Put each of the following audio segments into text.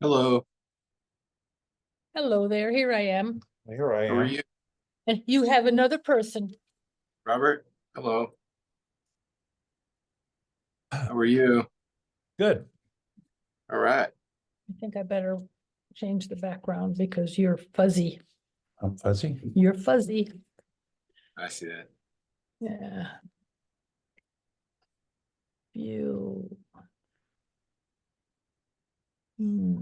Hello, Hello there, here I am. Here I how are am. you? And you have another person. Robert? Hello. How are you? Good. All right. I think I better change the background because you're fuzzy. I'm fuzzy. You're fuzzy. I see that. Yeah. You. Hmm.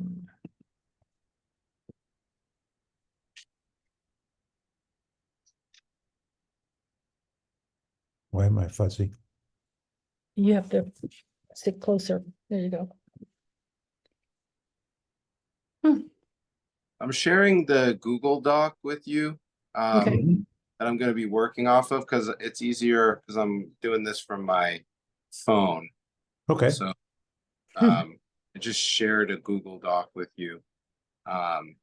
Why am I fuzzy? You have to sit closer. There you go. I'm sharing the Google Doc with you Okay. that I'm going to be working off of because it's easier because I'm doing this from my phone. Okay. So I just shared a Google Doc with you. Um,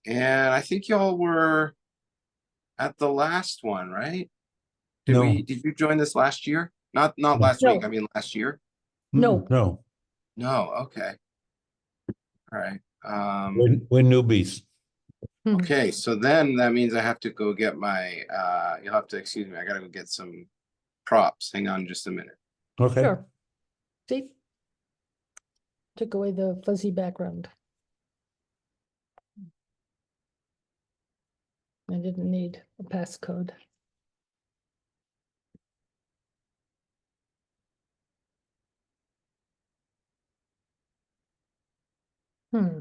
and I think y'all were at the last one, right? No. Did you join this last year? Not last No. week, I mean last year? No. No. No, okay. All right. We're newbies. Okay, so then that means I have to go get my you'll have to excuse me, I gotta go get some props. Hang on just a minute. Okay. Sure. See? Took away the fuzzy background. I didn't need a passcode. Hmm.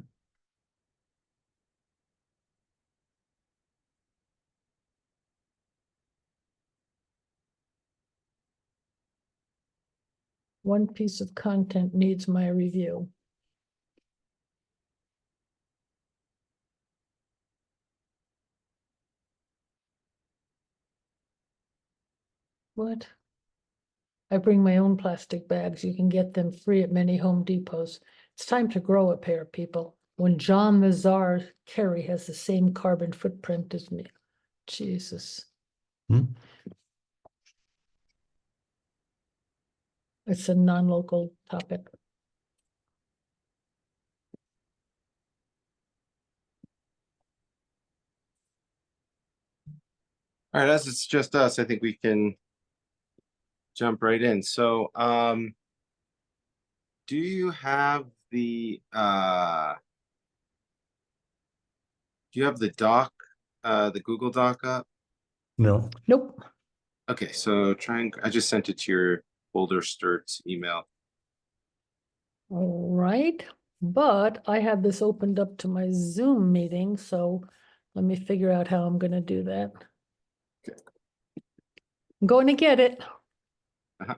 One piece of content needs my review. What? I bring my own plastic bags. You can get them free at many Home Depots. It's time to grow a pair, people. When John the Czar Kerry has the same carbon footprint as me. Jesus. Hmm? It's a non-local topic. All right, as it's just us, I think we can jump right in. So do you have the doc, the Google Doc up? No. Nope. Okay, so I just sent it to your Boulder Sturts email. All right. But I have this opened up to my Zoom meeting, so let me figure out how I'm going to do that. Okay. I'm going to get it. Uh-huh.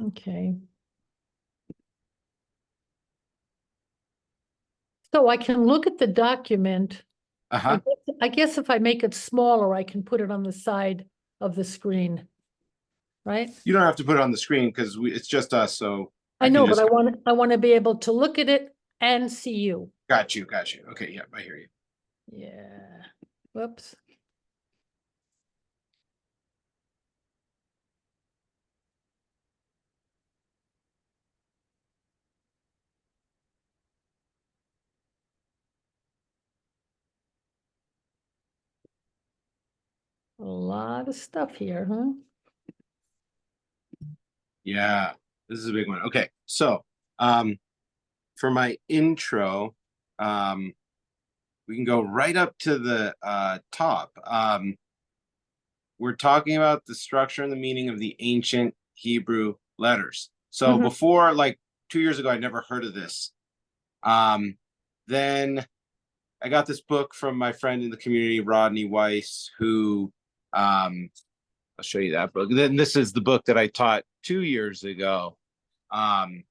Okay. So I can look at the document. Uh-huh. I guess if I make it smaller, I can put it on the side of the screen, right? You don't have to put it on the screen because it's just us, so I can know, but just I want to be able to look at it and see you. got you. Okay, yeah, I hear you. Yeah. Whoops. A lot of stuff here, huh? Yeah, this is a big one. Okay, so for my intro, we can go right up to the top. We're talking about the structure and the meaning of the ancient Hebrew letters. So before, like 2 years ago, I'd never heard of this. Then I got this book from my friend in the community, Rodney Weiss, who I'll show you that book. Then this is the book that I taught 2 years ago. The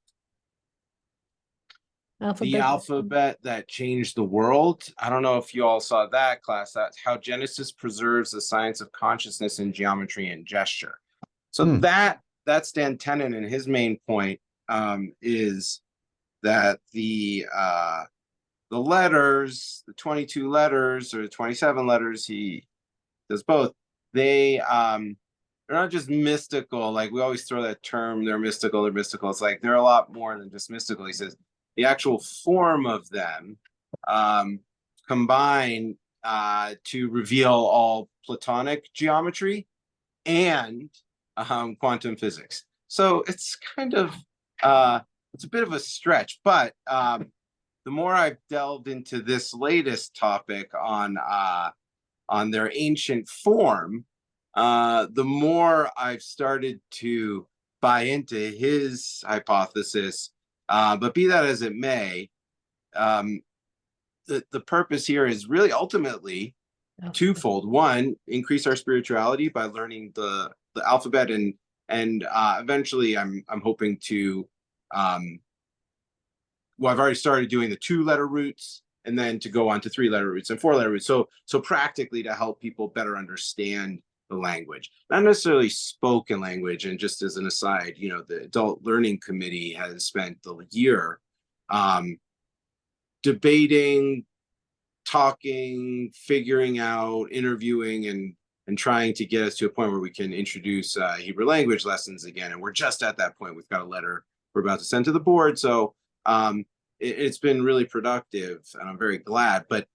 Alphabet That Changed the World. I don't know if you all saw that class. That's how Genesis preserves the science of consciousness in geometry and gesture. So that's Dan Tenen, and his main point is that the letters, the 22 letters or 27 letters, he does both. They're not just mystical. Like we always throw that term, they're mystical, they're mystical. It's like they're a lot more than just mystical. He says the actual form of them combine to reveal all Platonic geometry and quantum physics. So it's kind of it's a bit of a stretch, but the more I've delved into this latest topic on their ancient form, the more I've started to buy into his hypothesis. But be that as it may, the purpose here is really ultimately twofold. One, increase our spirituality by learning the alphabet, and eventually I'm hoping to well, I've already started doing the 2-letter roots, and then to go on to 3-letter roots and 4-letter roots. So practically to help people better understand the language, not necessarily spoken language. And just as an aside, you know, the Adult Learning Committee has spent the year debating, talking, figuring out, interviewing, and trying to get us to a point where we can introduce Hebrew language lessons again. And we're just at that point. We've got a letter we're about to send to the board. So it's been really productive, and I'm very glad. But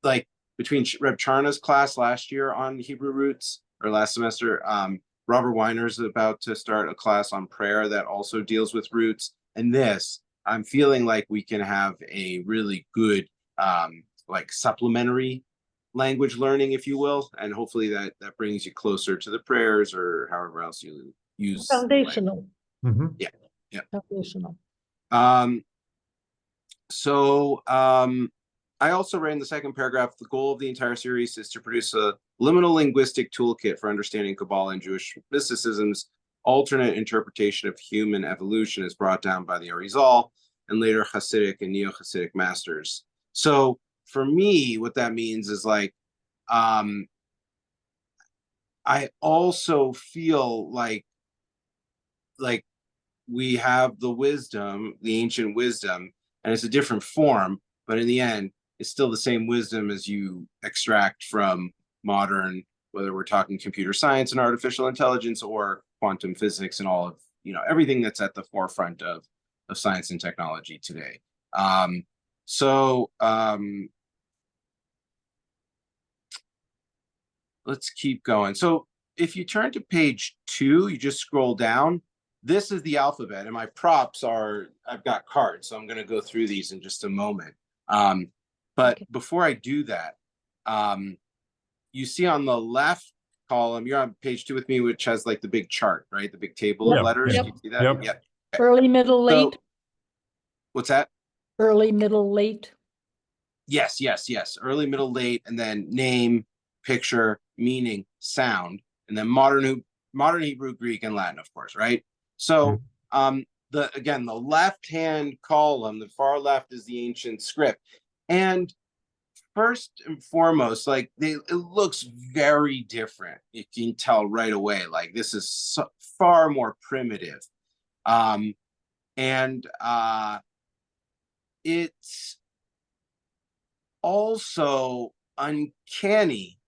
like between Reb Charna's class last year on Hebrew roots, or last semester, Robert Weiner's about to start a class on prayer that also deals with roots. And this, I'm feeling like we can have a really good like supplementary language learning, if you will, and hopefully that brings you closer to the prayers or however else you use Foundational. Yeah. Foundational. So I also read in the second paragraph, the goal of the entire series is to produce a liminal linguistic toolkit for understanding Kabbalah and Jewish mysticism's alternate interpretation of human evolution as brought down by the Arizal and later Hasidic and Neo-Hasidic masters. So for me, what that means is like, I also feel like we have the wisdom, the ancient wisdom, and it's a different form, but in the end, it's still the same wisdom as you extract from modern, whether we're talking computer science and artificial intelligence or quantum physics and all of, you know, everything that's at the forefront of science and technology today. Let's keep going. So if you turn to page 2, you just scroll down. This is the alphabet, and my props are, I've got cards, so I'm going to go through these in just a moment. But before I do that, you see on the left column, you're on page 2 with me, which has like the big chart, right? The big table of letters. Yep. You see that? Yep. Yeah. Okay. Early, middle, late. What's that? Early, middle, late. Yes. Early, middle, late, and then name, picture, meaning, sound, and then modern Hebrew, Greek, and Latin, of course, right? So the left-hand column, the far left, is the ancient script. And first and foremost, like it looks very different. You can tell right away, like this is far more primitive. It's also uncanny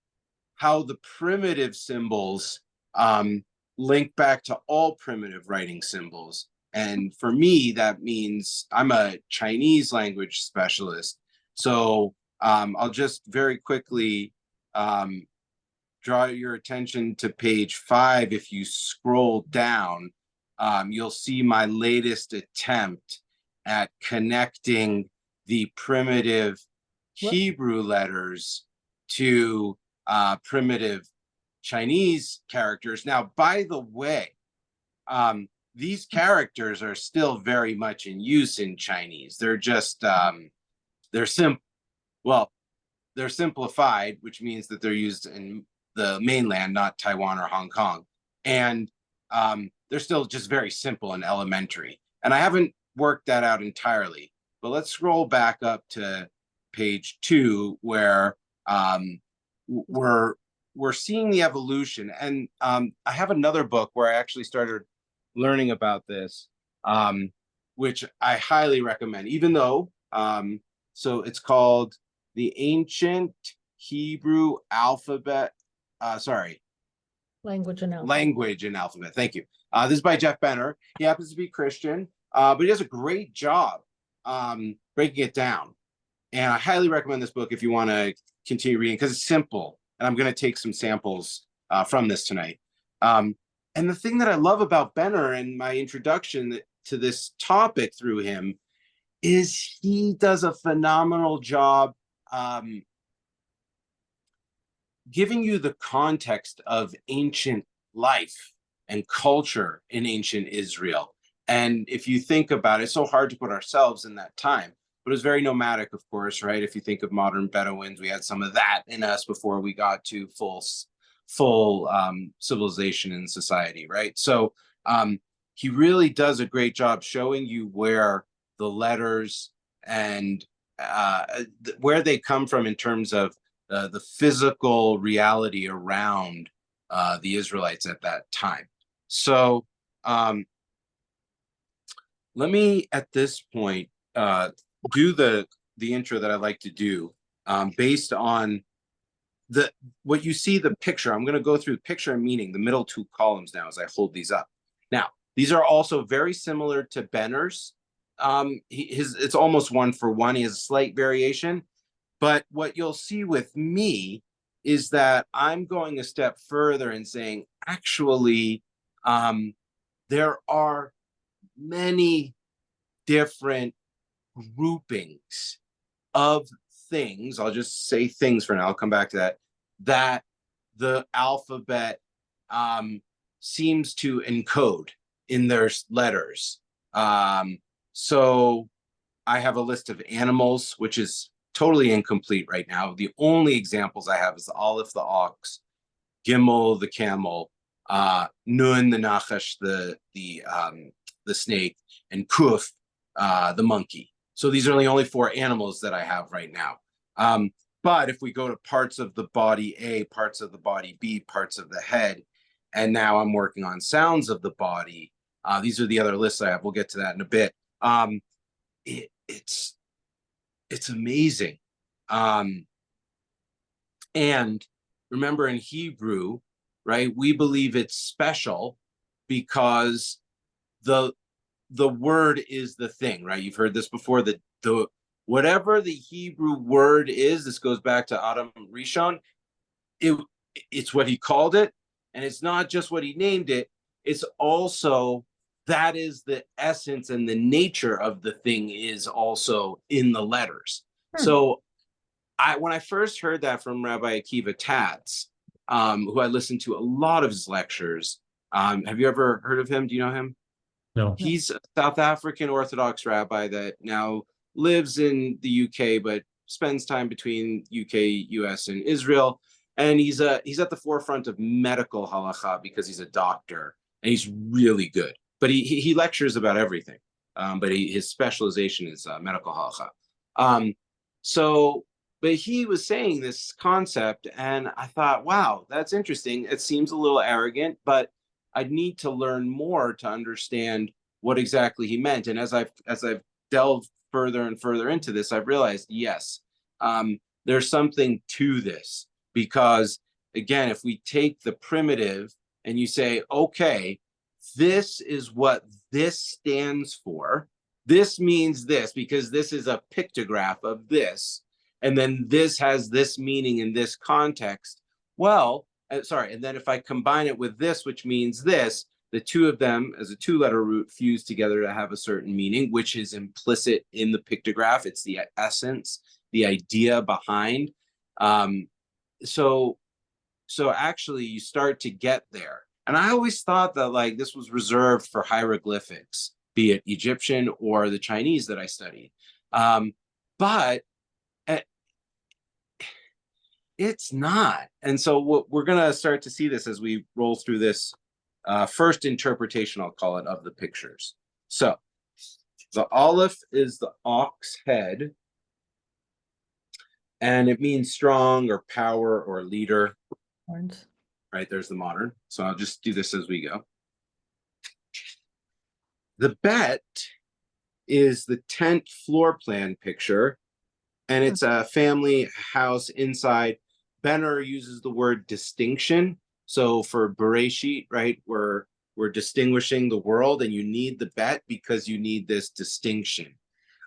how the primitive symbols link back to all primitive writing symbols. And for me, that means I'm a Chinese language specialist. So I'll just very quickly draw your attention to page 5. If you scroll down, you'll see my latest attempt at connecting the primitive Hebrew letters to primitive Chinese characters. Now, by the way, these characters are still very much in use in Chinese. They're just they're simplified, which means that they're used in the mainland, not Taiwan or Hong Kong. And they're still just very simple and elementary. And I haven't worked that out entirely, but let's scroll back up to page 2, where we're seeing the evolution. And I have another book where I actually started learning about this. which I highly recommend, even though, so it's called the Ancient Hebrew Alphabet, Language and alphabet. Language and Alphabet. Thank you. This is by Jeff Benner. He happens to be Christian, but he does a great job breaking it down. And I highly recommend this book if you want to continue reading, because it's simple. And I'm going to take some samples from this tonight. And the thing that I love about Benner and my introduction to this topic through him is he does a phenomenal job giving you the context of ancient life and culture in ancient Israel. And if you think about it, it's so hard to put ourselves in that time, but it was very nomadic, of course, right? If you think of modern Bedouins, we had some of that in us before we got to full civilization and society, right? So he really does a great job showing you where the letters and where they come from in terms of the physical reality around the Israelites at that time. So let me, at this point, do the intro that I like to do based on what you see, the picture. I'm going to go through picture and meaning, the middle two columns now as I hold these up. Now, these are also very similar to Benner's. It's almost one for one. He has a slight variation. But what you'll see with me is that I'm going a step further and saying, actually, there are many different groupings of things. I'll just say things for now. I'll come back to that. That the alphabet seems to encode in their letters. So I have a list of animals, which is totally incomplete right now. The only examples I have is the Aleph, the ox, Gimel, the camel, Nun, the Nachash, the snake, and Kuf, the monkey. So these are the only 4 animals that I have right now. But if we go to parts of the body A, parts of the body B, parts of the head, and now I'm working on sounds of the body, these are the other lists I have. We'll get to that in a bit. It's amazing. And remember, in Hebrew, right, we believe it's special because the word is the thing, right? You've heard this before, the whatever the Hebrew word is, this goes back to Adam Rishon, it's what he called it, and it's not just what he named it, it's also that is the essence and the nature of the thing is also in the letters. So when I first heard that from Rabbi Akiva Tatz, who I listened to a lot of his lectures, have you ever heard of him? Do you know him? No. He's a South African Orthodox rabbi that now lives in the UK, but spends time between UK, US, and Israel. And he's at the forefront of medical halacha because he's a doctor and he's really good. But he lectures about everything. But his specialization is medical halacha. But he was saying this concept, and I thought, wow, that's interesting. It seems a little arrogant, but I'd need to learn more to understand what exactly he meant. And as I've delved further and further into this, I've realized, yes, there's something to this. Because again, if we take the primitive and you say, okay, this is what this stands for. This means this because this is a pictograph of this. And then this has this meaning in this context. Well, and then if I combine it with this, which means this, the two of them as a 2-letter root fuse together to have a certain meaning, which is implicit in the pictograph. It's the essence, the idea behind. So actually you start to get there. And I always thought that like this was reserved for hieroglyphics, be it Egyptian or the Chinese that I studied. But it's not. And so we're going to start to see this as we roll through this first interpretation, I'll call it, of the pictures. So the Aleph is the ox head, and it means strong or power or leader. Horns. Right, there's the modern. So I'll just do this as we go. The bet is the tent floor plan picture, and it's a family house inside. Benner uses the word distinction. So for Bereshit, right, we're distinguishing the world, and you need the bet because you need this distinction.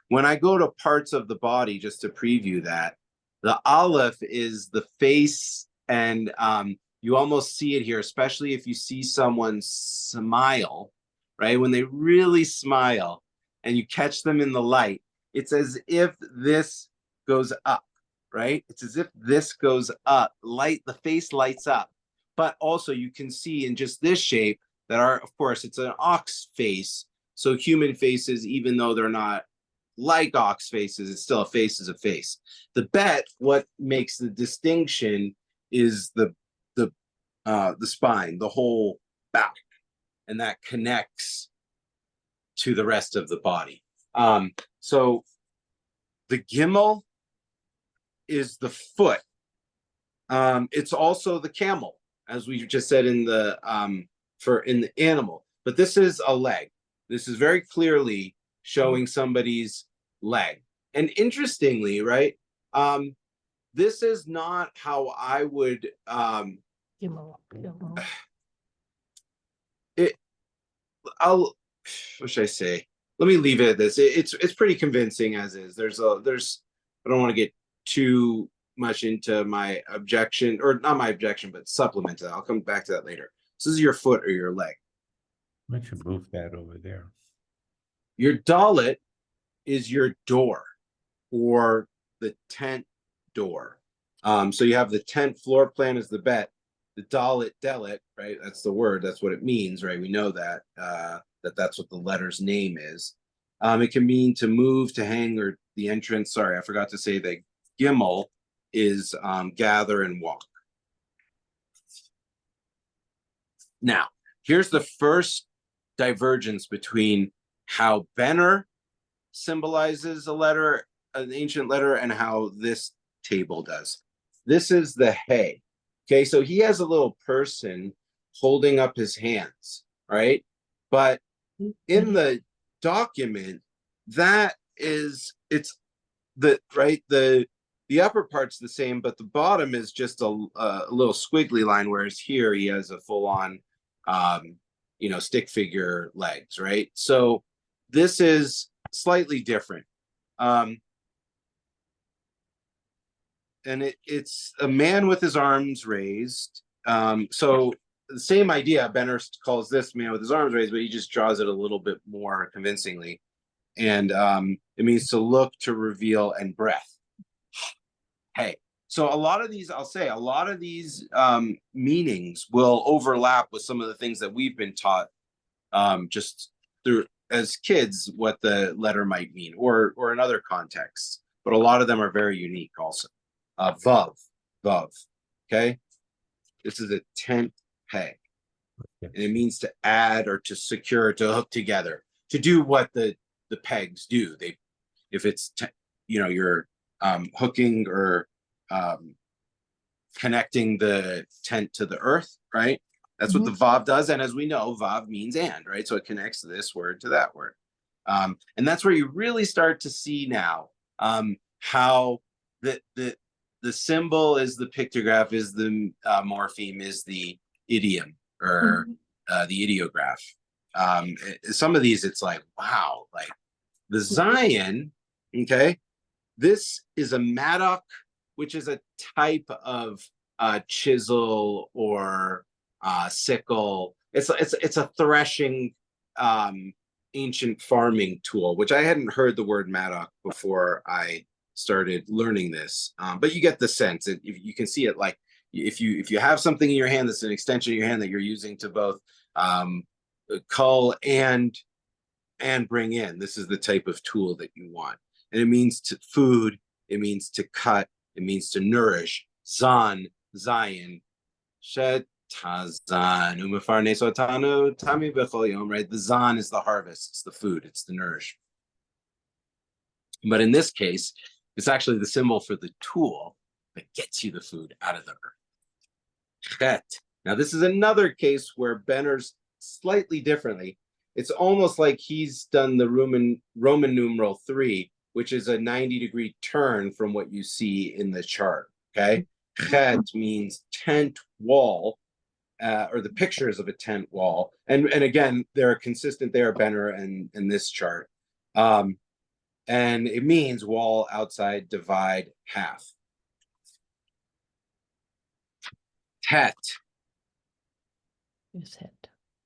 When I go to parts of the body, just to preview that, the Aleph is the face, and you almost see it here, especially if you see someone smile, right? When they really smile and you catch them in the light, it's as if this goes up, right? It's as if this goes up, the face lights up. But also you can see in just this shape that of course, it's an ox face. So human faces, even though they're not like ox faces, it's still a face is a face. The bet, what makes the distinction is the spine, the whole back, and that connects to the rest of the body. So the gimel is the foot. It's also the camel, as we just said in the animal. But this is a leg. This is very clearly showing somebody's leg. And interestingly, right, this is not how I would what should I say? Let me leave it at this. It's pretty convincing as is. I don't want to get too much into my objection, or not my objection, but supplement to that. I'll come back to that later. So this is your foot or your leg. I should move that over there. Your dalet is your door, or the tent door. So you have the tent floor plan as the bet, the dalet, delet, right? That's the word. That's what it means, right? We know that that's what the letter's name is. It can mean to move, to hang, or the entrance. Sorry, I forgot to say that gimel is gather and walk. Now, here's the first divergence between how Benner symbolizes a letter, an ancient letter, and how this table does. This is the hay. Okay, so he has a little person holding up his hands, right? But in the document, it's the right, the upper part's the same, but the bottom is just a little squiggly line, whereas here he has a full-on stick figure legs, right? So this is slightly different. And it's a man with his arms raised. So the same idea, Benner calls this man with his arms raised, but he just draws it a little bit more convincingly. And it means to look, to reveal, and breath. Hey, so a lot of these meanings will overlap with some of the things that we've been taught just through as kids, what the letter might mean, or in other contexts. But a lot of them are very unique also. Vav. Okay, this is a tent peg, and it means to add or to secure, to hook together, to do what the pegs do. If it's you're hooking or connecting the tent to the earth, right? That's what the vav does. And as we know, vav means and, right? So it connects this word to that word. And that's where you really start to see now how the symbol is the pictograph, is the morpheme, is the idiom, or the ideograph. Some of these, it's like, wow, like the Zion, okay? This is a mattock, which is a type of chisel or sickle. It's a threshing ancient farming tool, which I hadn't heard the word mattock before I started learning this. But you get the sense. You can see it, like if you have something in your hand that's an extension of your hand that you're using to both cull and bring in, this is the type of tool that you want. And it means to food, it means to cut, it means to nourish. Zan, Zion, Shet Tazan, Umafarne Sotanu, Tami Bechoyom, right? The Zan is the harvest, it's the food, it's the nourish. But in this case, it's actually the symbol for the tool that gets you the food out of the earth. Chet. Now, this is another case where Benner's slightly differently. it's almost like he's done the Roman numeral 3, which is a 90-degree turn from what you see in the chart. Okay, chet means tent wall, or the pictures of a tent wall, and again they're consistent. They are Benner and this chart, and it means wall, outside, divide, half. Tet, His head.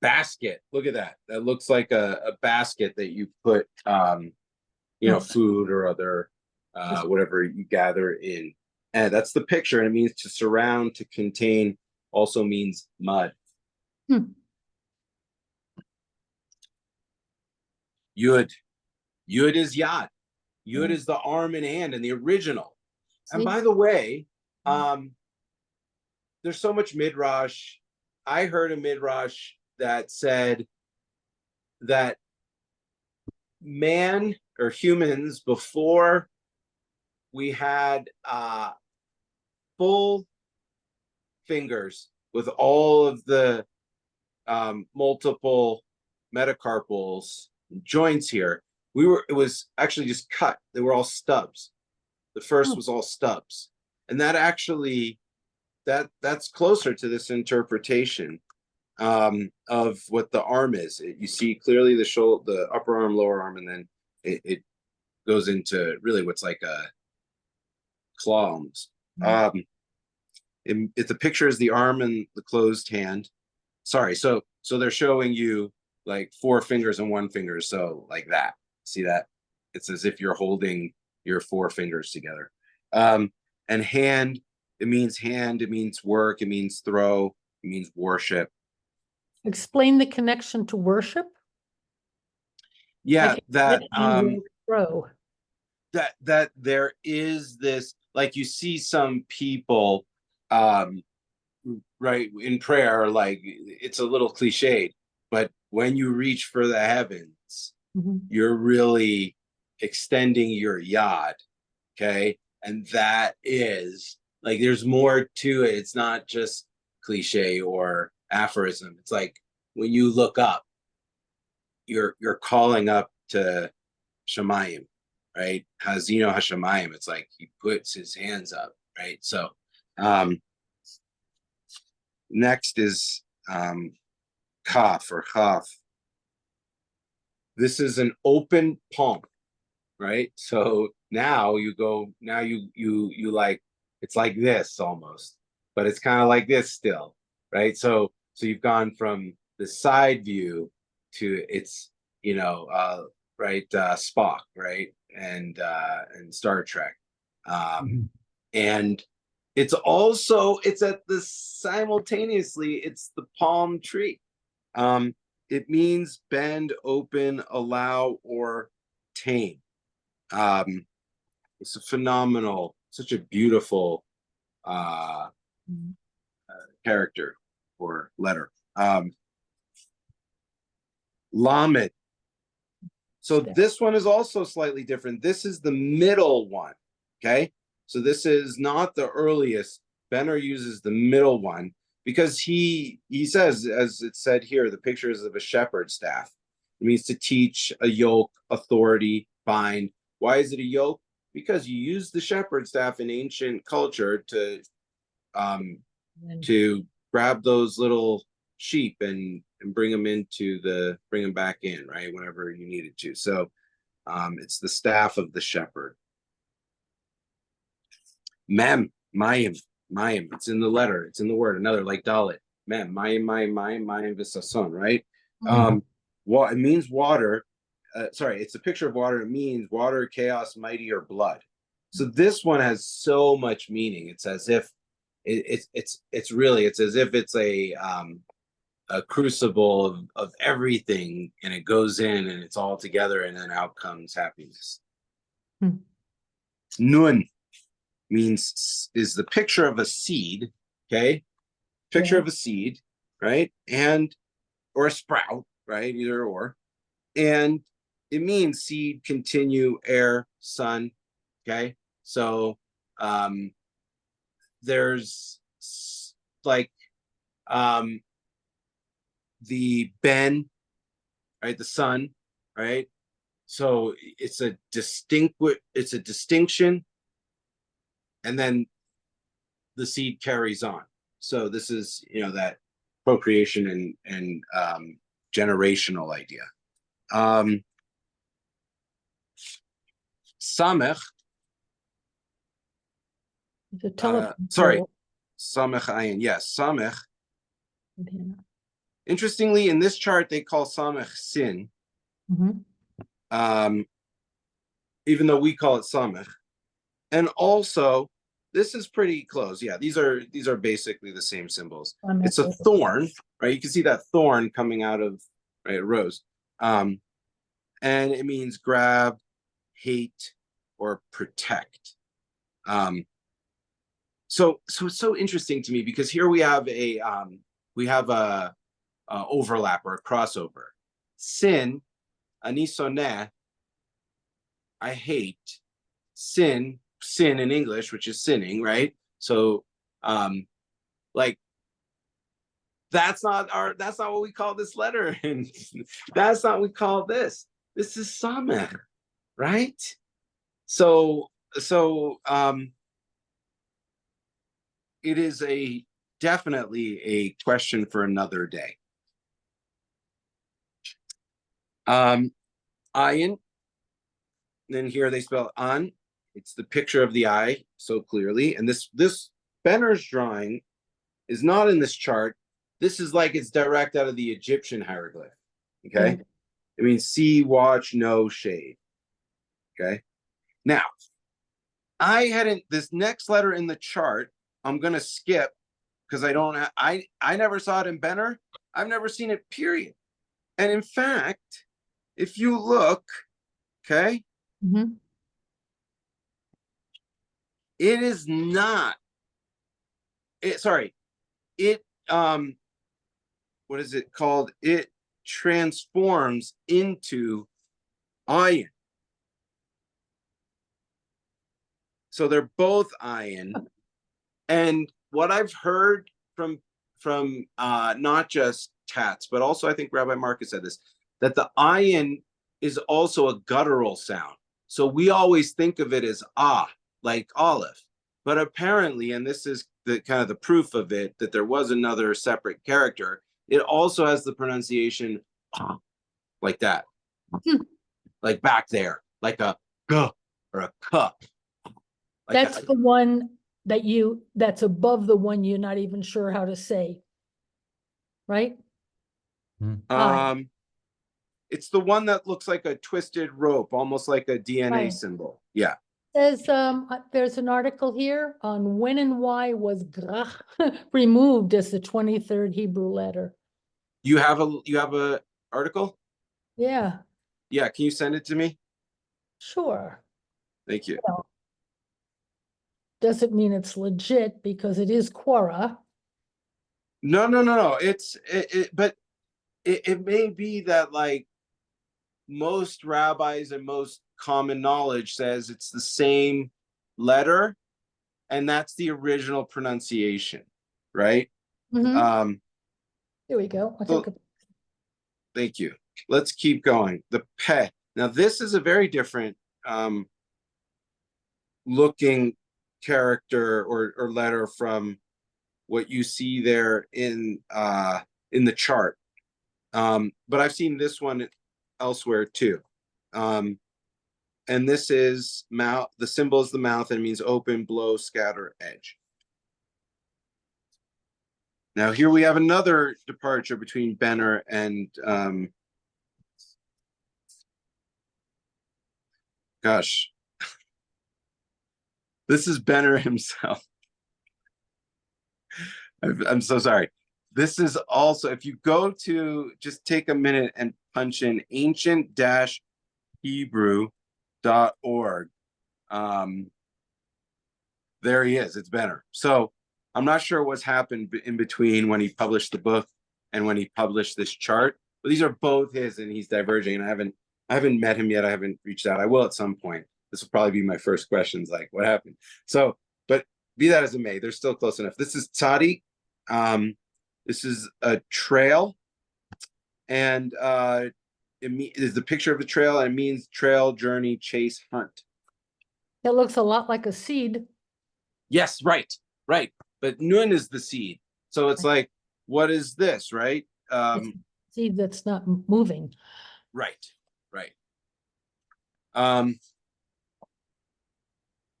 basket. Look at that. That looks like a basket that you put you know, food or other whatever you gather in. And that's the picture, and it means to surround, to contain, also means mud. Hmm. Yud. Yud is yad. Yud Yeah. is the arm and hand in the original. And See? by the way, there's so much midrash. I heard a midrash that said that man or humans, before we had full fingers with all of the multiple metacarpals joints here, it was actually just cut. They were all stubs. The first was all stubs, and that actually that's closer to this interpretation of what the arm is. You see clearly the shoulder, the upper arm, lower arm, and then it goes into really what's like a claw almost. If the picture is the arm and the closed hand. Sorry, so they're showing you like 4 fingers and 1 finger, so like that. See that? It's as if you're holding your 4 fingers together. And hand, it means work, it means throw, it means worship. Explain the connection to worship. Yeah, Like that throw. that there is this, like you see some people right in prayer, like it's a little cliched, but when you reach for the heavens, you're really extending your yad. Okay, and that is like there's more to it. It's not just cliche or aphorism. It's like when you look up, you're calling up to Shemayim, right? Hazino Hashemayim. It's like he puts his hands up, right? So next is kaf or chaf. This is an open palm, right? So now you like, it's like this almost, but it's kind of like this still, right? So you've gone from the side view to it's, you know, right, Spock, right? And Star Trek. And it's also, it's at the simultaneously, it's the palm tree. It means bend, open, allow, or tame. It's a phenomenal, such a beautiful character or letter. Lamed. So this one is also slightly different. This is the middle one. Okay. So this is not the earliest. Benner uses the middle one because he says, as it said here, the picture is of a shepherd's staff. It means to teach, a yoke, authority, bind. Why is it a yoke? Because you use the shepherd's staff in ancient culture to grab those little sheep and bring them back in, right, whenever you needed to. So it's the staff of the shepherd. Mem, mayim. It's in the letter. It's in the word. Another like dalit. Mem, mayim v'sason. Right. It means water. Sorry, it's a picture of water. It means water, chaos, mighty, or blood. So this one has so much meaning. It's as if it's as if it's a crucible of everything, and it goes in and it's all together, and then out comes happiness. Nun is the picture of a seed. Okay, picture of a seed, right? And or a sprout, right? Either or. And it means seed, continue, air, sun. Okay, so there's like the ben right? The sun, right? So it's a distinction, and then the seed carries on. So this is, that procreation and generational idea. Samech, The telephone sorry, pole. Samech ayin. Yes, Samech. Mhm. Interestingly, in this chart, they call Samech sin, even though we call it Samech. And also, this is pretty close. Yeah, these are basically the same symbols. It's a thorn, right? You can see that thorn coming out of, right, a rose. And it means grab, hate, or protect. So it's so interesting to me because here we have a overlap or a crossover. Sin, anisoneh, I hate. Sin in English, which is sinning, right? So, like, that's not what we call this letter, and that's not what we call this. This is samech, right? So, it is definitely a question for another day. Ayin. Then here they spell an. It's the picture of the eye so clearly, and this Benner's drawing is not in this chart. This is like it's direct out of the Egyptian hieroglyph. Okay, it means see, watch, know, shade. Okay, now I hadn't this next letter in the chart. I'm gonna skip because I never saw it in Benner. I've never seen it. Period. And in fact, if you look, okay, it is not. Sorry, it what is it called? It transforms into ayin. So they're both ayin. And what I've heard from not just Tats, but also I think Rabbi Marcus said this, that the ayin is also a guttural sound. So we always think of it as like olive. But apparently, and this is the kind of the proof of it, that there was another separate character, it also has the pronunciation like that. Like back there, like a g or a k. That's the one that's above the one you're not even sure how to say. Right? It's the one that looks like a twisted rope, almost like a DNA symbol. Yeah. There's an article here on when and why was grach removed as the 23rd Hebrew letter. You have a article? Yeah. Yeah, can you send it to me? Sure. Thank you. Well, doesn't mean it's legit because it is Quora. No. But it may be that like most rabbis and most common knowledge says it's the same letter, and that's the original pronunciation, right? Here we go. Thank you. Let's keep going. The peh. Now this is a very different looking character or letter from what you see there in the chart. But I've seen this one elsewhere too. And this is mouth. The symbol is the mouth, and it means open, blow, scatter, edge. Now here we have another departure between Benner and gosh, this is Benner himself. I'm so sorry. This is also, if you go to, just take a minute and punch in ancient-hebrew.org. There he is. It's Benner. So I'm not sure what's happened in between when he published the book and when he published this chart, but these are both his, and he's diverging. And I haven't met him yet. I haven't reached out. I will at some point. This will probably be my first questions, like what happened. So, but be that as it may, they're still close enough. This is Tzadi. This is a trail, and is the picture of a trail, and it means trail, journey, chase, hunt. It looks a lot like a seed. Yes, right. But nun is the seed. So it's like, what is this, right? It's a seed that's not moving. Right. But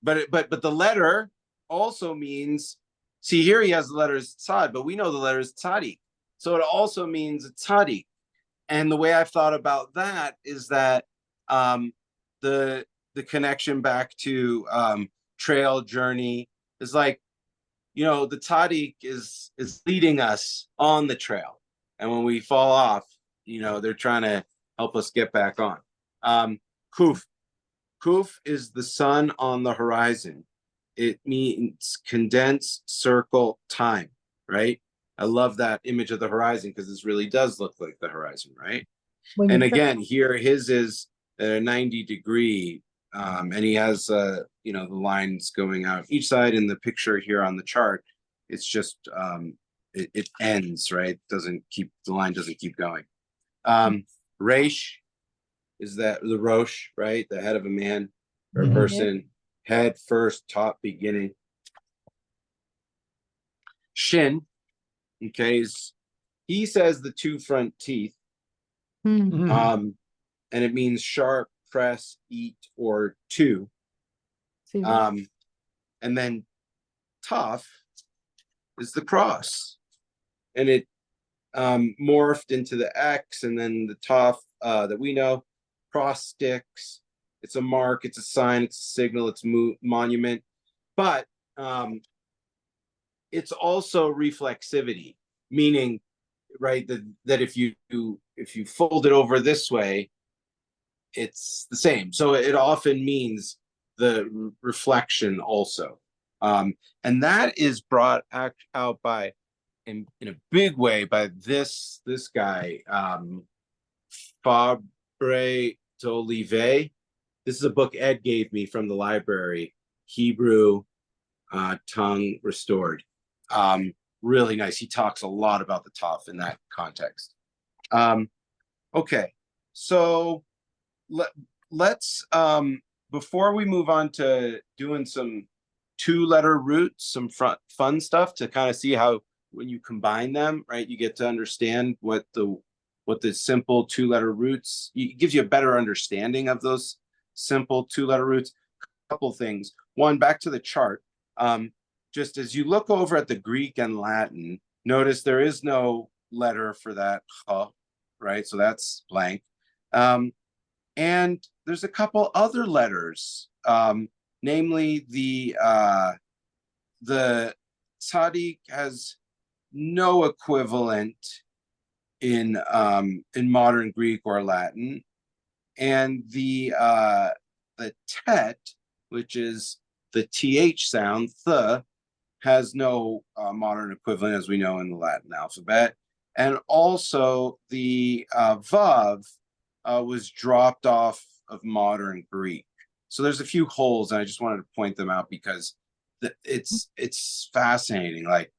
the letter also means, see here he has the letters tzad, but we know the letters tzadi. So it also means a tzadi. And the way I've thought about that is that the connection back to trail journey is like, the tzaddik is leading us on the trail, and when we fall off, they're trying to help us get back on. Kuf is the sun on the horizon. It means condensed circle time, right? I love that image of the horizon because this really does look like the horizon, right? And again, here his is a 90-degree, and he has the lines going out each side. In the picture here on the chart, it's just it ends, right? The line doesn't keep going. Reish is that the Rosh, right? The head of a man or a person, head, first, top, beginning. Shin, okay, he says the two front teeth. And it means sharp, press, eat, or two. And then Toph is the cross, and it morphed into the X, and then the Toph that we know, cross sticks. It's a mark, it's a sign, it's a signal, it's a monument, but it's also reflexivity, meaning, right, that if you fold it over this way, it's the same. So it often means the reflection also. And that is brought out by, in a big way, by this guy, Fabre d'Olivet. This is a book Ed gave me from the library, Hebrew Tongue Restored. Really nice. He talks a lot about the Toph in that context. Okay, so let's before we move on to doing some two-letter roots, some fun stuff to kind of see how when you combine them, right, you get to understand what the simple two-letter roots, it gives you a better understanding of those simple two-letter roots. A couple things. One, back to the chart. Just as you look over at the Greek and Latin, notice there is no letter for that ch, right? So that's blank. And there's a couple other letters, namely the tzaddik has no equivalent in modern Greek or Latin, and the tet, which is the th sound, has no modern equivalent as we know in the Latin alphabet, and also the vav was dropped off of modern Greek. So there's a few holes, and I just wanted to point them out because it's fascinating. Like,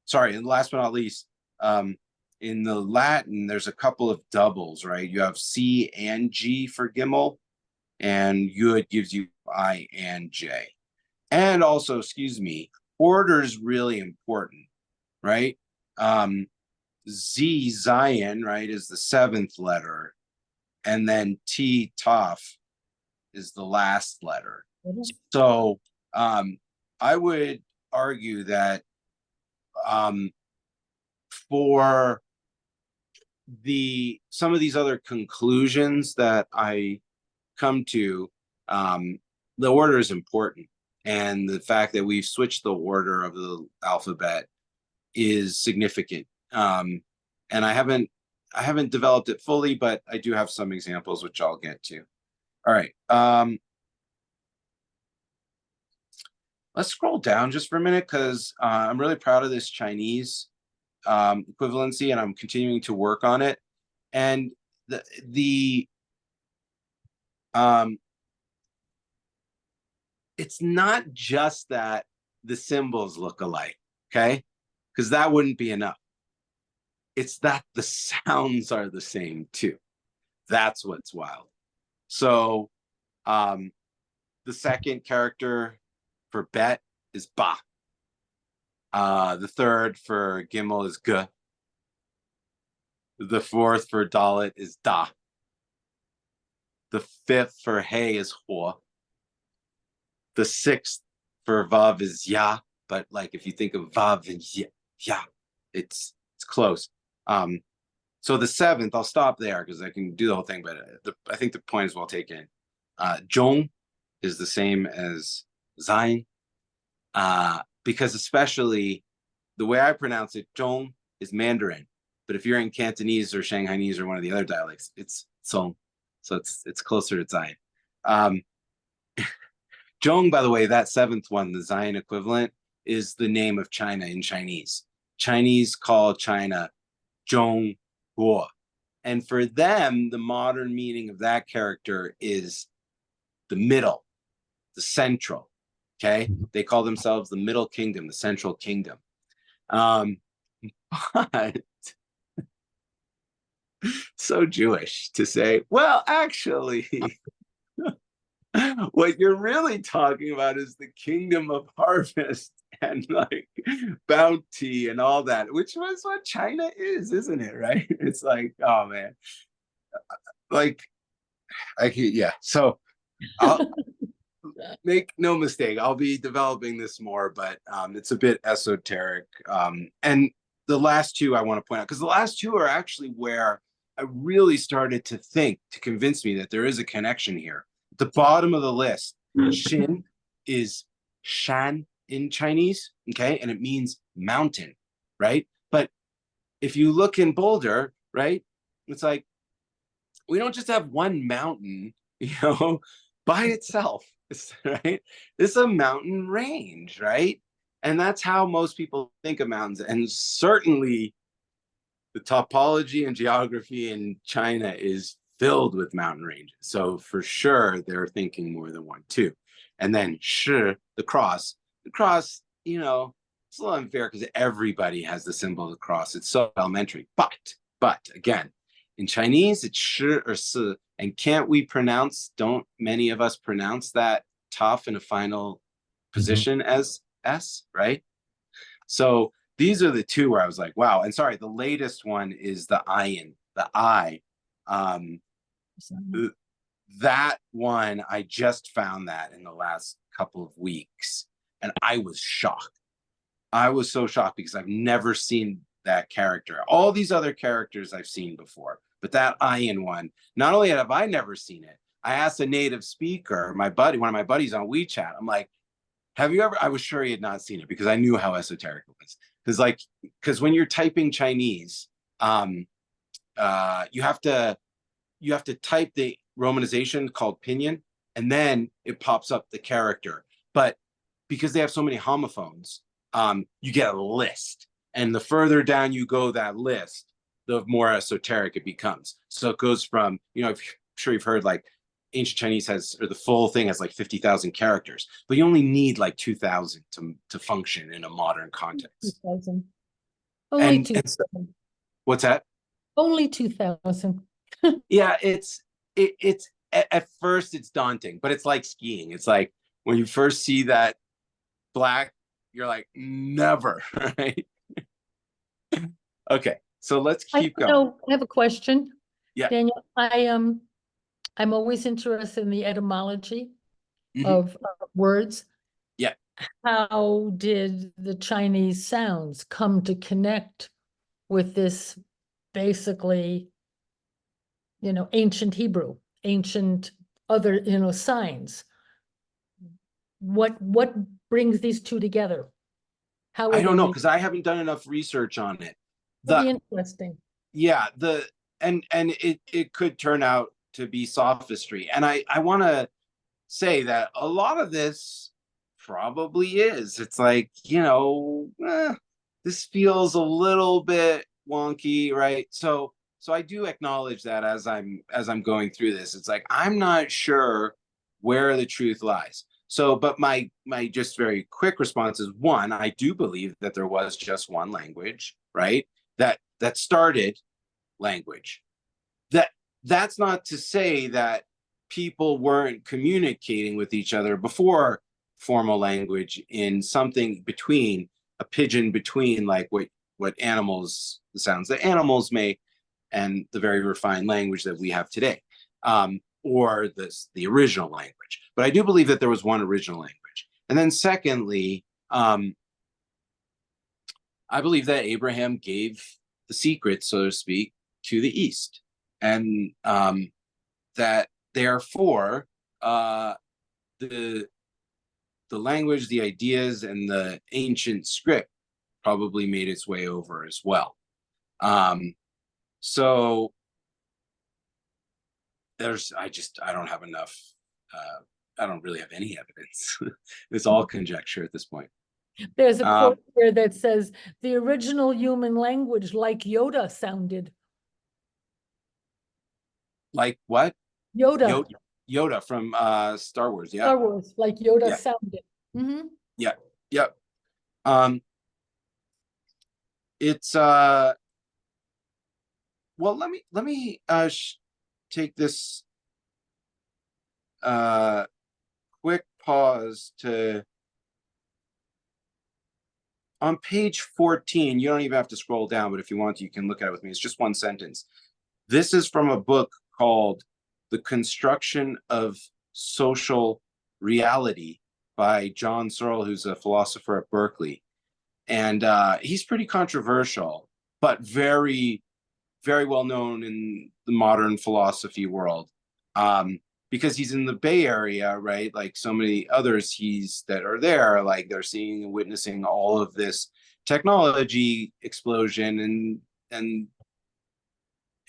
sorry, and last but not least, in the Latin, there's a couple of doubles, right? You have C and G for Gimel, and Yud gives you I and J. And also, excuse me, order is really important, right? Z, Zion, right, is the seventh letter, and then T, Toph, is the last letter. So I would argue that for some of these other conclusions that I come to, the order is important, and the fact that we've switched the order of the alphabet is significant. And I haven't developed it fully, but I do have some examples which I'll get to. All right. Let's scroll down just for a minute because I'm really proud of this Chinese equivalency, and I'm continuing to work on it. And it's not just that the symbols look alike, okay? Because that wouldn't be enough. It's that the sounds are the same too. That's what's wild. So the second character for bet is ba. The third for gimel is g. The fourth for dalet is da. The fifth for hey is ho. The sixth for vav is ya, but like if you think of vav and ya, it's close. So the seventh, I'll stop there because I can do the whole thing, but I think the point is well taken. Zhong is the same as Zain, because especially the way I pronounce it, Zhong is Mandarin, but if you're in Cantonese or Shanghainese or one of the other dialects, it's Song, so it's closer to Zain. Zhong, by the way, that seventh one, the Zain equivalent, is the name of China in Chinese. Chinese call China Zhong Guo. And for them, the modern meaning of that character is the middle, the central. Okay. They call themselves the Middle Kingdom, the Central Kingdom. But so Jewish to say, well, actually, what you're really talking about is the kingdom of harvest and like bounty and all that, which was what China is, isn't it? Right? It's like, oh man, like yeah. So I'll make no mistake, I'll be developing this more, but it's a bit esoteric. And the last two I want to point out, because the last two are actually where I really started to think to convince me that there is a connection here. At the bottom of the list, Shin is Shan in Chinese, okay, and it means mountain, right? But if you look in Boulder, right, it's like we don't just have one mountain, by itself, right? It's a mountain range, right? And that's how most people think of mountains. And certainly the topology and geography in China is filled with mountain ranges. So for sure, they're thinking more than one, too. And then shi, the cross, it's a little unfair because everybody has the symbol of the cross. It's so elementary. But again, in Chinese, it's shi or si. And don't many of us pronounce that tough in a final position as S, right? So these are the two where I was like, wow. And sorry, the latest one is the ayin, the I. That one, I just found that in the last couple of weeks. And I was shocked. I was so shocked because I've never seen that character. All these other characters I've seen before, but that ayin one, not only have I never seen it, I asked a native speaker, one of my buddies on WeChat, I'm like, have you ever, I was sure he had not seen it because I knew how esoteric it was. Because when you're typing Chinese, you have to type the romanization called pinyin, and then it pops up the character. But because they have so many homophones, you get a list. And the further down you go that list, the more esoteric it becomes. So it goes from, I'm sure you've heard like ancient Chinese the full thing has like 50,000 characters, but you only need like 2,000 to function in a modern context. 2,000. Only 2,000. What's that? Only 2,000. Yeah, it's at first it's daunting, but it's like skiing. It's like when you first see that black, you're like, never, right? Okay, so let's keep going. I have a question. Yeah. Daniel, I'm always interested in the etymology of words. Yeah. How did the Chinese sounds come to connect with this basically, ancient Hebrew, ancient other, signs? What brings these two together? I don't know, because I haven't done enough research on it. Very interesting. Yeah, and it could turn out to be sophistry. And I want to say that a lot of this probably is. It's like, this feels a little bit wonky, right? So I do acknowledge that as I'm going through this, it's like I'm not sure where the truth lies. So, but my just very quick response is, one, I do believe that there was just one language, right? That started language. that's not to say that people weren't communicating with each other before formal language in something between a pigeon between like what animals, the sounds that animals make, and the very refined language that we have today, or the original language. But I do believe that there was one original language. And then secondly, I believe that Abraham gave the secret, so to speak, to the East, and that therefore the language, the ideas, and the ancient script probably made its way over as well. So I don't have enough. I don't really have any evidence. It's all conjecture at this point. There's a quote here that says, the original human language, like Yoda sounded. Like what? Yoda. Yoda from Star Wars. Yeah. Star Wars, like Yoda Yeah. sounded. Mm-hmm. Yeah. Yep. It's well, let me take this quick pause to, on page 14, you don't even have to scroll down, but if you want to, you can look at it with me. It's just one sentence. This is from a book called The Construction of Social Reality by John Searle, who's a philosopher at Berkeley. And he's pretty controversial, but very, very well known in the modern philosophy world. Because he's in the Bay Area, right? Like so many others that are there, like they're seeing and witnessing all of this technology explosion and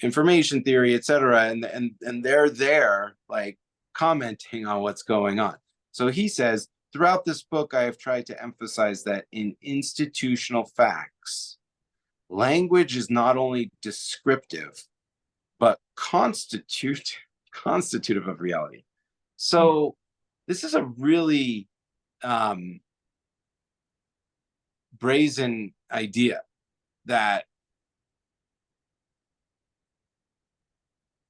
information theory, et cetera. And they're there like commenting on what's going on. So he says, throughout this book, I have tried to emphasize that in institutional facts, language is not only descriptive, but constitutive of reality. So this is a really brazen idea that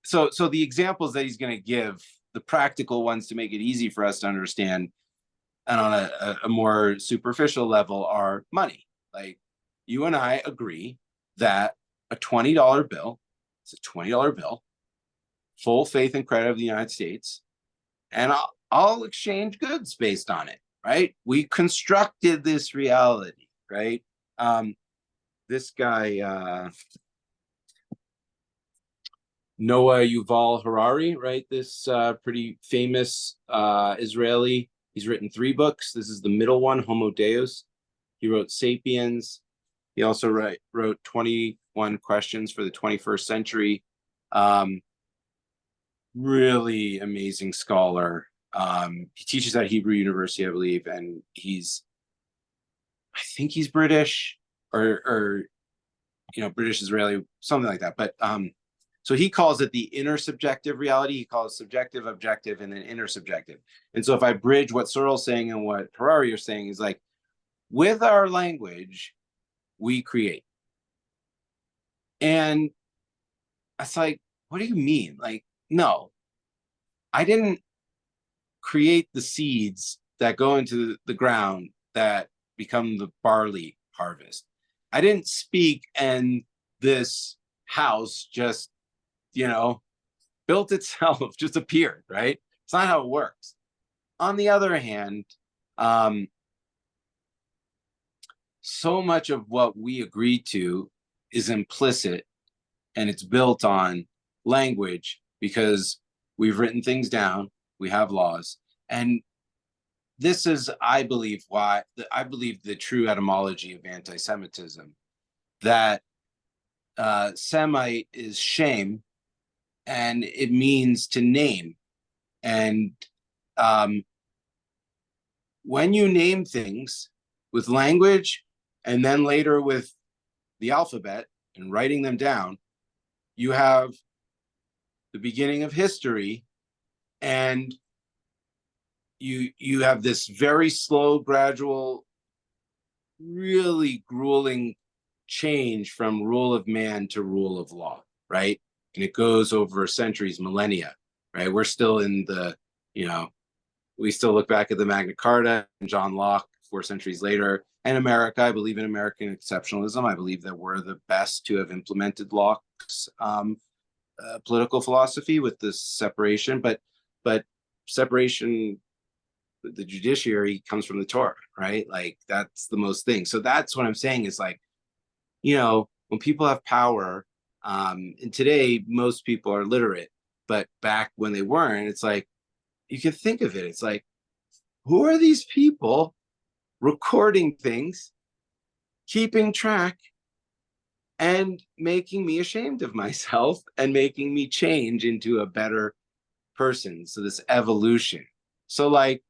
so the examples that he's going to give, the practical ones to make it easy for us to understand and on a more superficial level, are money. Like you and I agree that a $20 bill, it's a $20 bill, full faith and credit of the United States, and I'll exchange goods based on it, right? We constructed this reality, right? This guy, Noah Yuval Harari, right? This pretty famous Israeli. He's written 3 books. This is the middle one, Homo Deus. He wrote Sapiens. He also wrote 21 Questions for the 21st Century. Really amazing scholar. He teaches at Hebrew University, I believe, and I think he's British or British Israeli, something like that. But so he calls it the intersubjective reality. He calls it subjective, objective, and then intersubjective. And so if I bridge what Searle's saying and what Harari are saying, is like, with our language, we create. And it's like, what do you mean? Like, no, I didn't create the seeds that go into the ground that become the barley harvest. I didn't speak and this house just, built itself, just appeared, right? It's not how it works. On the other hand, so much of what we agree to is implicit, and it's built on language because we've written things down, we have laws, and this is, I believe, the true etymology of anti-Semitism, that Semite is shame, and it means to name. And when you name things with language and then later with the alphabet and writing them down, you have the beginning of history, and you have this very slow, gradual, really grueling change from rule of man to rule of law, right? and it goes over centuries, millennia, right? We're still in the, we still look back at the Magna Carta and John Locke 4 centuries later. And America, I believe in American exceptionalism. I believe that we're the best to have implemented Locke's political philosophy with this separation, but separation, the judiciary comes from the Torah, right? Like that's the most thing. So that's what I'm saying is like, when people have power, and today most people are literate, but back when they weren't, it's like, you can think of it. It's like, who are these people recording things, keeping track, and making me ashamed of myself and making me change into a better person? So this evolution. So like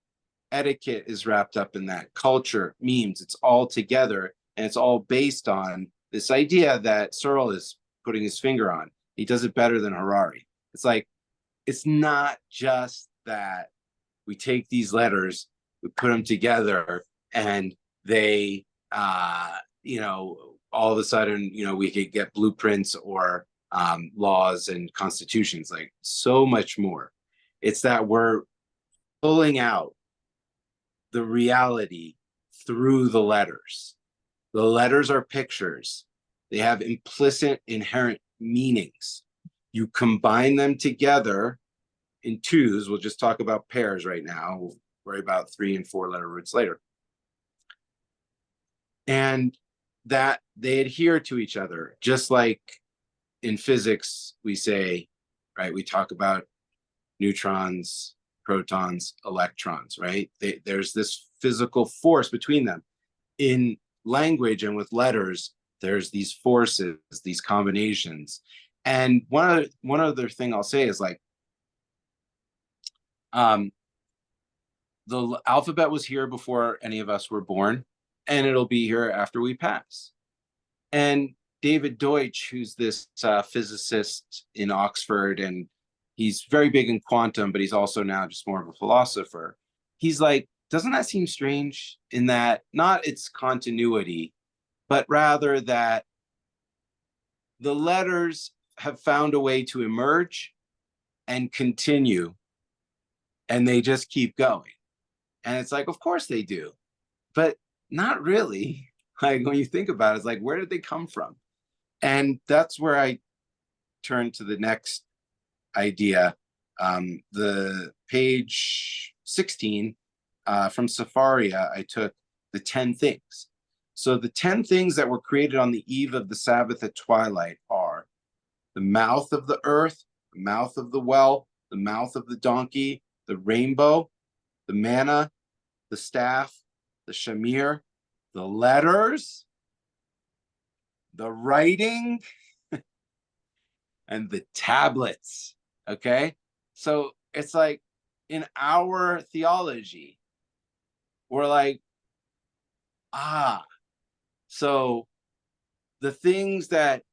etiquette is wrapped up in that, culture, memes, it's all together, and it's all based on this idea that Searle is putting his finger on. He does it better than Harari. It's like, it's not just that we take these letters, we put them together, and they, all of a sudden, we could get blueprints or laws and constitutions, like so much more. It's that we're pulling out the reality through the letters. The letters are pictures. They have implicit, inherent meanings. You combine them together in twos. We'll just talk about pairs right now. We'll worry about 3 and 4 letter roots later. And that they adhere to each other, just like in physics, we say, right? We talk about neutrons, protons, electrons, right? There's this physical force between them. In language and with letters, there's these forces, these combinations. And one other thing I'll say is like, the alphabet was here before any of us were born, and it'll be here after we pass. And David Deutsch, who's this physicist in Oxford, and he's very big in quantum, but he's also now just more of a philosopher. He's like, doesn't that seem strange in that not its continuity, but rather that the letters have found a way to emerge and continue, and they just keep going. And it's like, of course they do, but not really. Like when you think about it, it's like, where did they come from? And that's where I turn to the next idea. The page 16 from Safaria, I took the 10 things. So the 10 things that were created on the eve of the Sabbath at twilight are the mouth of the earth, the mouth of the well, the mouth of the donkey, the rainbow, the manna, the staff, the shamir, the letters, the writing, and the tablets. Okay? So it's like in our theology, we're like, so the things that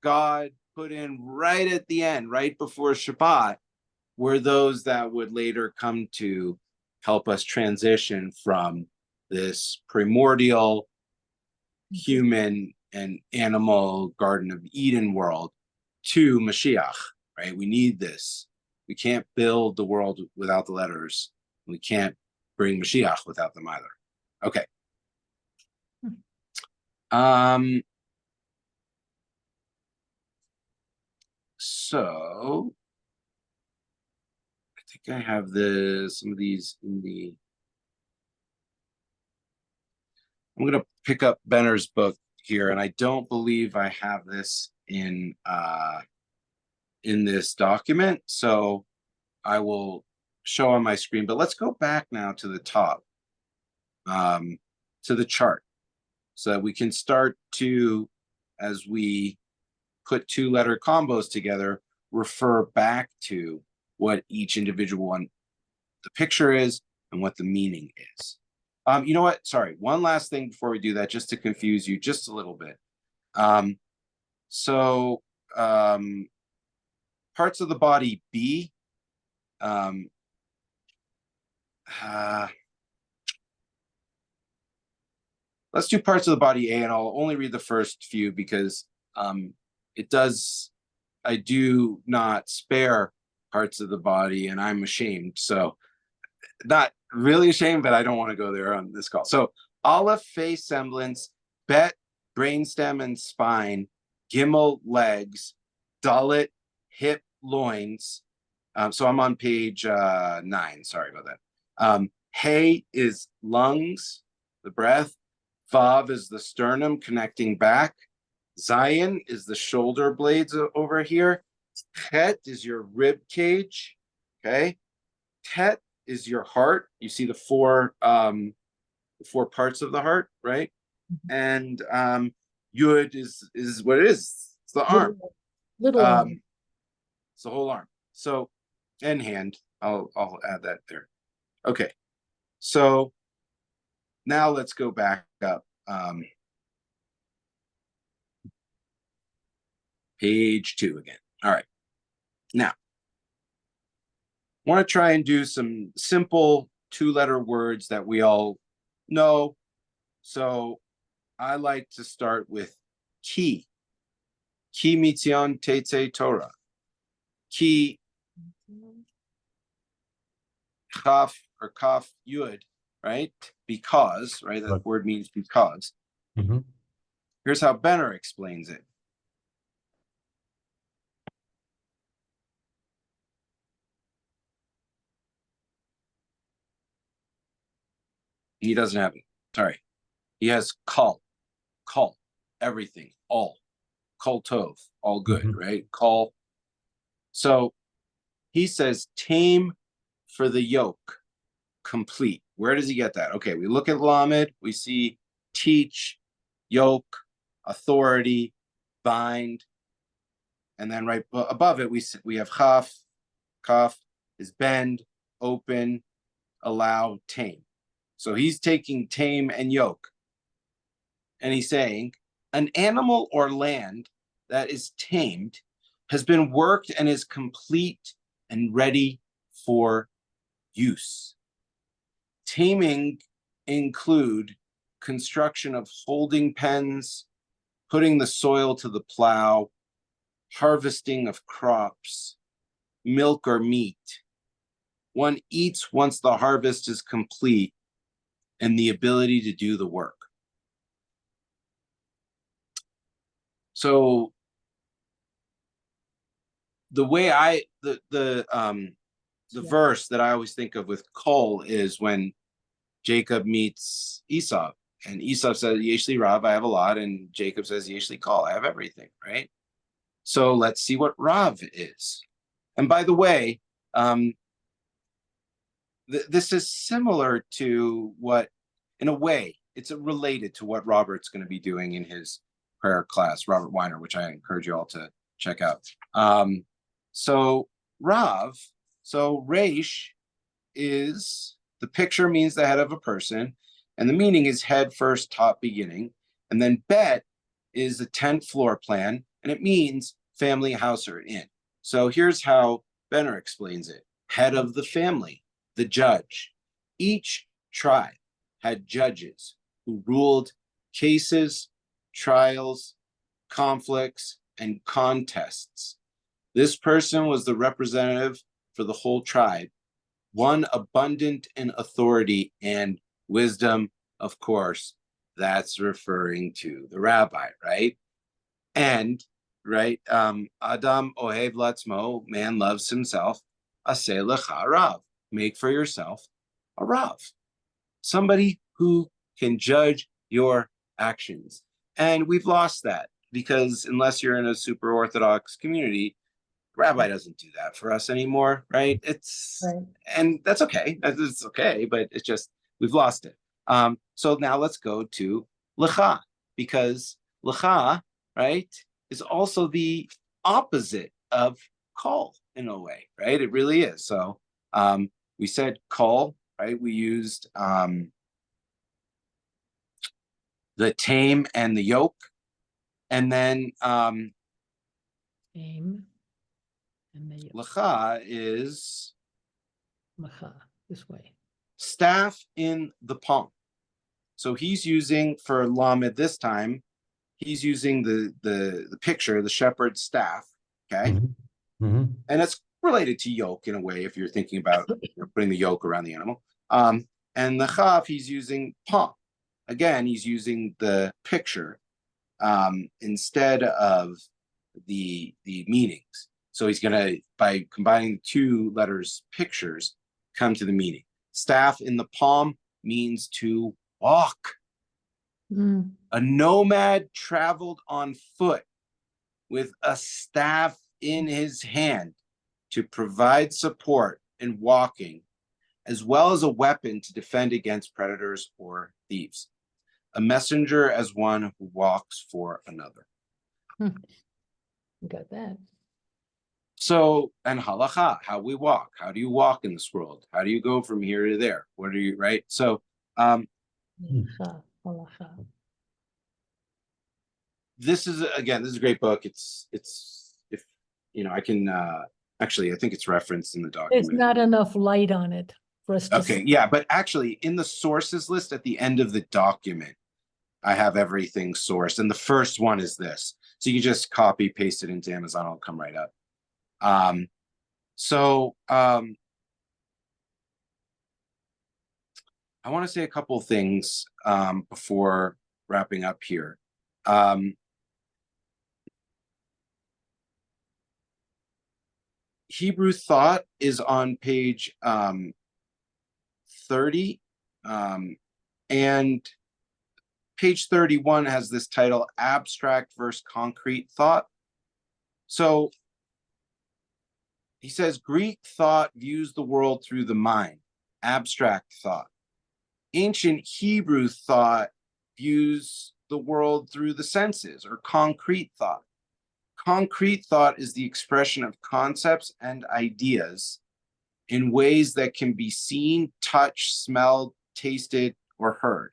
God put in right at the end, right before Shabbat, were those that would later come to help us transition from this primordial human and animal Garden of Eden world to Mashiach, right? We need this. We can't build the world without the letters. We can't bring Mashiach without them either. Okay. So I think I have some of these in the, I'm going to pick up Benner's book here, and I don't believe I have this in this document, so I will show on my screen. But let's go back now to the top, to the chart, so that we can start to, as we put 2-letter combos together, refer back to what each individual one, the picture is, and what the meaning is. You know what? Sorry, one last thing before we do that, just to confuse you just a little bit. Parts of the body B. Let's do parts of the body A, and I'll only read the first few because it does I do not spare parts of the body, and I'm ashamed. So not really ashamed, but I don't want to go there on this call. So Aleph, face, semblance, Bet, brainstem and spine, Gimel, legs, Dalet, hip, loins. So I'm on page 9. Sorry about that. Hey is lungs, the breath. Vav is the sternum connecting back. Zion is the shoulder blades over here. Het is your rib cage. Okay. Tet is your heart. You see the four parts of the heart, right? And Yud is what it is. It's the arm. Little arm. It's the whole arm. So, and hand. I'll add that there. Okay. So now let's go back up. Page 2 again. All right. Now, I want to try and do some simple 2-letter words that we all know. So I like to start with ki. Ki mitzion tetze Torah. Ki chaf or kaf yud, right? Because, right? That Right. word means because. Mhm. Here's how Benner explains it. He doesn't have it. Sorry. He has kol, everything, all. Kol tov, all good, Mhm. right? Kol. So he says tame for the yoke, complete. Where does he get that? Okay, we look at Lamed, we see teach, yoke, authority, bind, and then right above it we have chaf. Kaf is bend, open, allow, tame. So he's taking tame and yoke, and he's saying an animal or land that is tamed has been worked and is complete and ready for use. Taming include construction of holding pens, putting the soil to the plow, harvesting of crops, milk or meat. One eats once the harvest is complete, and the ability to do the work. So the way the verse that I always think of with Kol is when Jacob meets Esau, and Esau says, Yeshli Rav, I have a lot, and Jacob says, Yeshli Kol, I have everything, right? So let's see what Rav is. And by the way, this is similar to what, in a way, it's related to what Robert's going to be doing in his prayer class, Robert Weiner, which I encourage you all to check out. So Rav, so Reish is, the picture means the head of a person, and the meaning is head first, top, beginning. And then Bet is the 10th floor plan, and it means family, house, or inn. So here's how Benner explains it. Head of the family, the judge. Each tribe had judges who ruled cases, trials, conflicts, and contests. This person was the representative for the whole tribe, one abundant in authority and wisdom. Of course, that's referring to the rabbi, right? And right, Adam ohev latzmo, man loves himself. Aseh lecha rav, make for yourself a rav, somebody who can judge your actions. And we've lost that because unless you're in a super Orthodox community, rabbi doesn't do that for us anymore, right? Right. And that's okay. It's okay, but it's just we've lost it. So now let's go to lecha, because lecha, right, is also the opposite of call in a way, right? It really is. So we said call, right? We used the tame and the yoke, and then Aim. And the lecha is macha, this way. staff in the palm. So he's using for Lamed this time, he's using the picture, the shepherd's staff. Okay. Mhm. Mhm. And it's related to yoke in a way if you're thinking about putting the yoke around the animal. And the chaf, he's using palm. Again, he's using the picture instead of the meanings. So he's gonna, by combining the two letters pictures, come to the meaning. Staff in the palm means to walk. Mm. A nomad traveled on foot with a staff in his hand to provide support in walking, as well as a weapon to defend against predators or thieves. A messenger as one who walks for another. You got that. So, and halacha, how we walk. How do you walk in this world? How do you go from here to there? What are you, right? So, Halacha, halacha. this is, again, this is a great book. It's if you know, I can actually, I think it's referenced in the There's document. not enough light on it for us to Okay, see. yeah, but actually in the sources list at the end of the document, I have everything sourced. And the first one is this. So you can just copy, paste it into Amazon, it'll come right up. I want to say a couple of things before wrapping up here. Hebrew thought is on page 30, and page 31 has this title, Abstract versus Concrete Thought. So he says Greek thought views the world through the mind, abstract thought. Ancient Hebrew thought views the world through the senses, or concrete thought. Concrete thought is the expression of concepts and ideas in ways that can be seen, touched, smelled, tasted, or heard.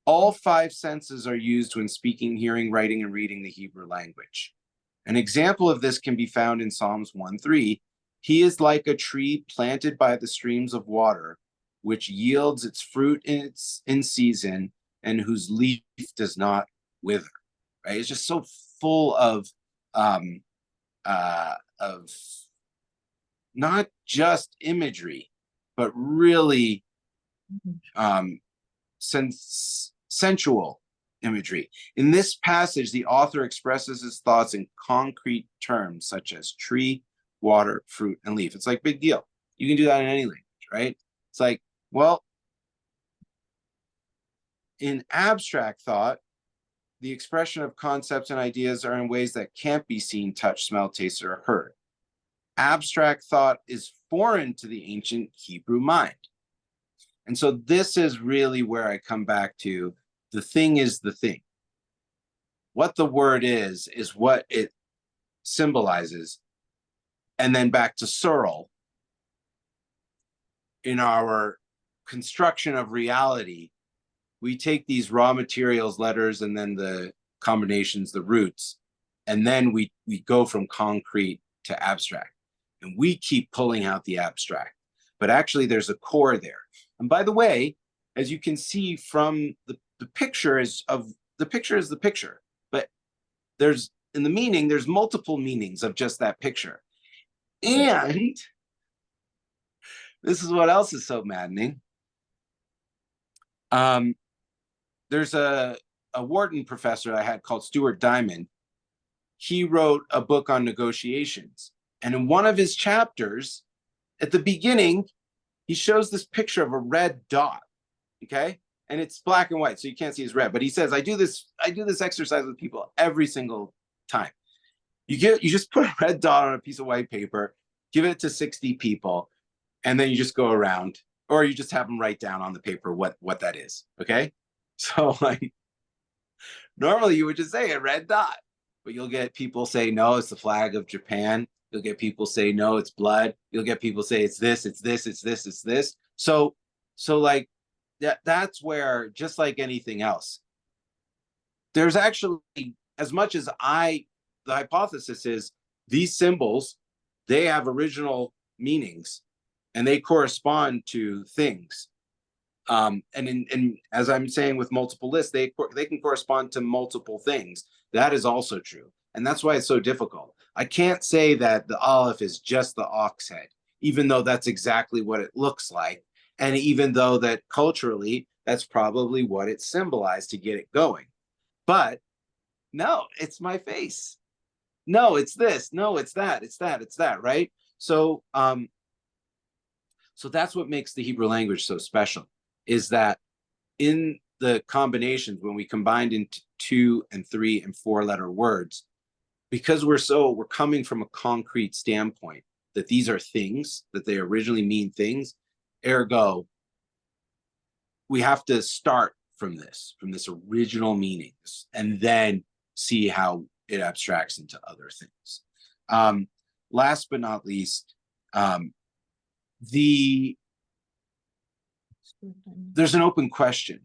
All five senses are used when speaking, hearing, writing, and reading the Hebrew language. An example of this can be found in Psalms 1:3. He is like a tree planted by the streams of water, which yields its fruit in season, and whose leaf does not wither. Right? It's just so full of not just imagery, but really sensual imagery. In this passage, the author expresses his thoughts in concrete terms such as tree, water, fruit, and leaf. It's like big deal. You can do that in any language, right? It's like, well, in abstract thought, the expression of concepts and ideas are in ways that can't be seen, touched, smelled, tasted, or heard. Abstract thought is foreign to the ancient Hebrew mind. And so this is really where I come back to the thing is the thing. What the word is what it symbolizes. And then back to Searle, in our construction of reality, we take these raw materials, letters, and then the combinations, the roots, and then we go from concrete to abstract. And we keep pulling out the abstract. But actually, there's a core there. And by the way, as you can see from the picture is the picture, but there's in the meaning, there's multiple meanings of just that picture. And this is what else is so maddening. There's a Wharton professor I had called Stuart Diamond. He wrote a book on negotiations. And in one of his chapters, at the beginning, he shows this picture of a red dot, okay? And it's black and white, so you can't see it's red. But he says, I do this exercise with people every single time. You just put a red dot on a piece of white paper, give it to 60 people, and then you just go around, or you just have them write down on the paper what that is, okay? So like, normally you would just say a red dot, but you'll get people say, no, it's the flag of Japan. You'll get people say, no, it's blood. You'll get people say, it's this, it's this, it's this, it's this. So like that's where, just like anything else, there's actually, as much as the hypothesis is these symbols, they have original meanings and they correspond to things. And as I'm saying with multiple lists, they can correspond to multiple things. That is also true. And that's why it's so difficult. I can't say that the Aleph is just the ox head, even though that's exactly what it looks like. And even though that culturally, that's probably what it symbolized to get it going. But no, it's my face. No, it's this. No, it's that. It's that. It's that. Right. So that's what makes the Hebrew language so special, is that in the combinations, when we combined into 2 and 3 and 4 letter words, because we're coming from a concrete standpoint that these are things, that they originally mean things, ergo, we have to start from this original meanings, and then see how it abstracts into other things. Last but not least, there's an open question.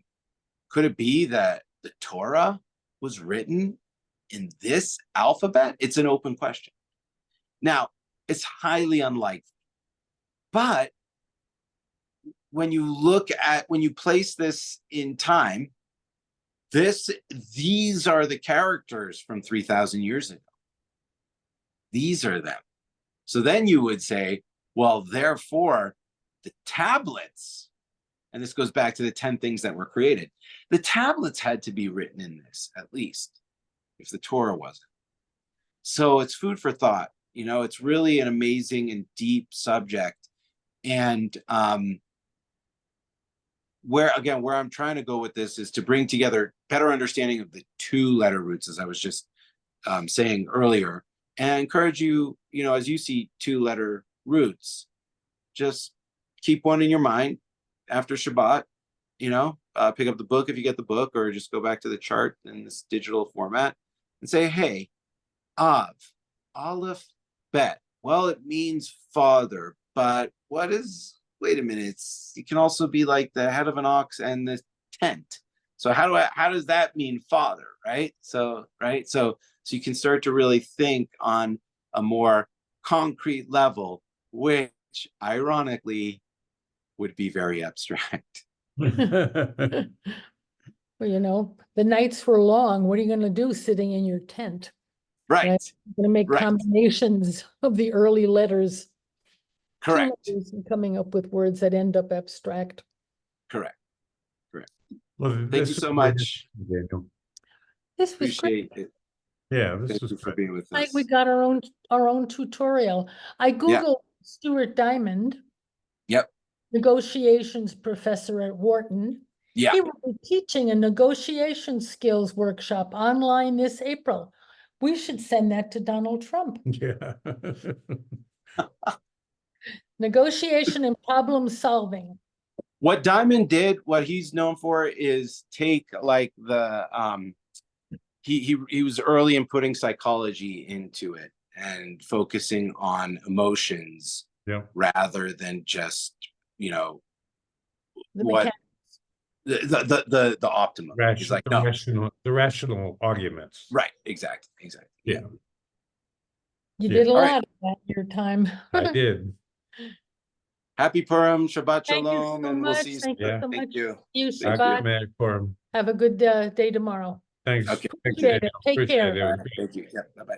Could it be that the Torah was written in this alphabet? It's an open question. Now, it's highly unlikely, but when you place this in time, these are the characters from 3,000 years ago. These are them. So then you would say, well, therefore, the tablets, and this goes back to the 10 things that were created, the tablets had to be written in this, at least, if the Torah wasn't. So it's food for thought. It's really an amazing and deep subject. And where I'm trying to go with this is to bring together better understanding of the 2-letter roots, as I was just saying earlier, and encourage you, as you see 2-letter roots, just keep one in your mind after Shabbat, pick up the book if you get the book, or just go back to the chart in this digital format and say, hey, Av, Aleph, Bet. Well, it means father, but wait a minute, it can also be like the head of an ox and the tent. So how does that mean father, right? So you can start to really think on a more concrete level, which ironically would be very abstract. Well, the nights were long. What are you going to do sitting in your tent? Right. You're going to make combinations of the early letters. Correct. And coming up with words that end up abstract. Correct. Well, Thank you so much. Daniel. This was Appreciate great. it. Yeah, this Thank was you for great. being with Like us. we got our own tutorial. I Googled Stuart Diamond. Yep. Negotiations professor at Wharton. Yeah. He will be teaching a negotiation skills workshop online this April. We should send that to Donald Trump. Yeah. Negotiation and problem solving. What Diamond did, what he's known for, is take like the he was early in putting psychology into it and focusing on emotions rather than just what the optimum. He's like, no. The rational arguments. Right, exactly. Yeah. You did a lot of that in your time. I did. Happy Purim, Shabbat Thank you Shalom, so and much. we'll see you Thank soon. you so Thank much. you. See you, Thank Shabbat. You. Have a good day tomorrow. Thanks. Okay. Thanks, Appreciate it. Daniel. Take Appreciate care. it. Thank you. Yeah, bye-bye.